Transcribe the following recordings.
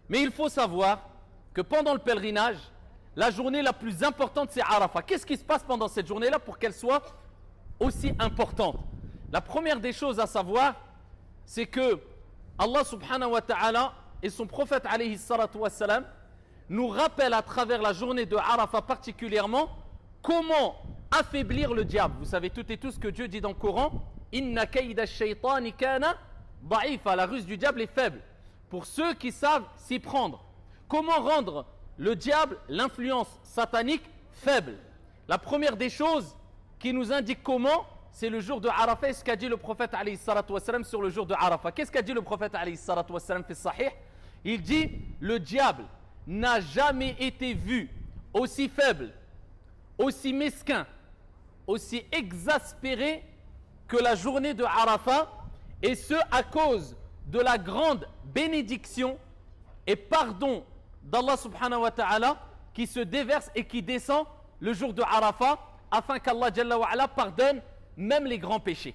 Mais il faut savoir que pendant le pèlerinage, la journée la plus importante, c'est Arafat. Qu'est-ce qui se passe pendant cette journée-là pour qu'elle soit aussi importante? La première des choses à savoir, c'est que Allah subhanahu wa ta'ala et son prophète alayhi salatu wa salam nous rappellent à travers la journée de Arafat particulièrement comment affaiblir le diable. Vous savez toutes et tous que Dieu dit dans le Coran, Inna kayda shaytani kana da'ifa, la ruse du diable est faible. Pour ceux qui savent s'y prendre. Comment rendre le diable, l'influence satanique, faible? La première des choses qui nous indique comment, c'est le jour de Arafat, ce qu'a dit le prophète alayhi salatu wa salam sur le jour de Arafat. Qu'est-ce qu'a dit le prophète alayhi salatu wa salam fi sahih? Il dit, le diable n'a jamais été vu aussi faible, aussi mesquin, aussi exaspéré que la journée de Arafat, et ce à cause de la grande bénédiction et pardon d'Allah subhanahu wa ta'ala qui se déverse et qui descend le jour de Arafat afin qu'Allah jalla wa ala pardonne même les grands péchés.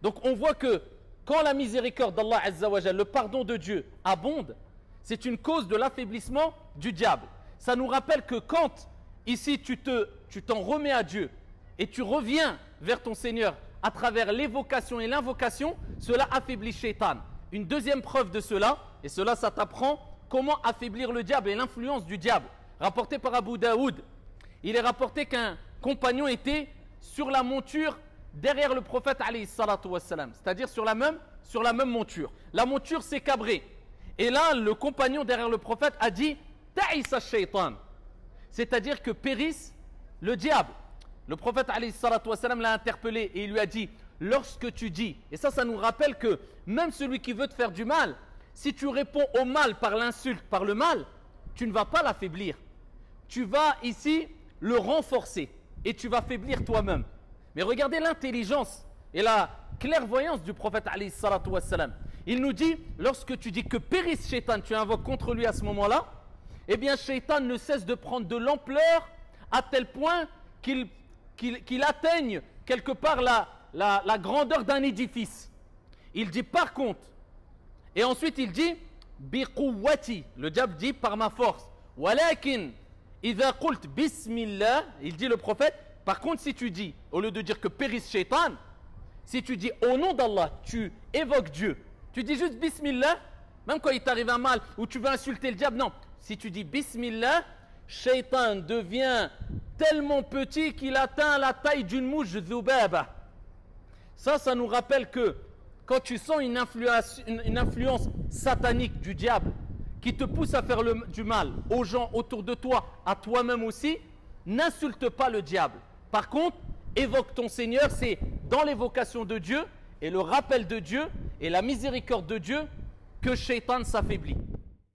Donc on voit que quand la miséricorde d'Allah azza wa jalla, le pardon de Dieu abonde, c'est une cause de l'affaiblissement du diable. Ça nous rappelle que quand ici tu t'en remets à Dieu et tu reviens vers ton Seigneur à travers l'évocation et l'invocation, cela affaiblit Shaitan. Une deuxième preuve de cela, et cela ça t'apprend comment affaiblir le diable et l'influence du diable. Rapporté par Abu Daoud, il est rapporté qu'un compagnon était sur la monture derrière le prophète alayhi salatu wassalam, c'est-à-dire sur la même monture. La monture s'est cabrée. Et là, le compagnon derrière le prophète a dit Ta'isa shaitan, c'est-à-dire que périsse le diable. Le prophète alayhi salatu wassalam l'a interpellé et il lui a dit lorsque tu dis, et ça nous rappelle que même celui qui veut te faire du mal, si tu réponds au mal par l'insulte, par le mal, tu ne vas pas l'affaiblir. Tu vas ici le renforcer et tu vas faiblir toi-même. Mais regardez l'intelligence et la clairvoyance du prophète alayhi salatu wassalam. Il nous dit, lorsque tu dis que périsse Shaitan, tu invoques contre lui à ce moment-là, eh bien Shaitan ne cesse de prendre de l'ampleur à tel point qu'il atteigne quelque part la grandeur d'un édifice. Il dit par contre, et ensuite il dit biquwwati, le diable dit par ma force. Walakin idha qult bismillah, il dit le prophète, par contre si tu dis, au lieu de dire que périsse Shaitan, si tu dis au nom d'Allah, tu évoques Dieu, tu dis juste bismillah, même quand il t'arrive un mal ou tu veux insulter le diable, non, si tu dis bismillah, Shaitan devient tellement petit qu'il atteint la taille d'une mouche dhubaba. Ça nous rappelle que quand tu sens une influence satanique du diable qui te pousse à faire du mal aux gens autour de toi, à toi-même aussi, n'insulte pas le diable. Par contre, évoque ton Seigneur, c'est dans l'évocation de Dieu et le rappel de Dieu et la miséricorde de Dieu que Shaitan s'affaiblit.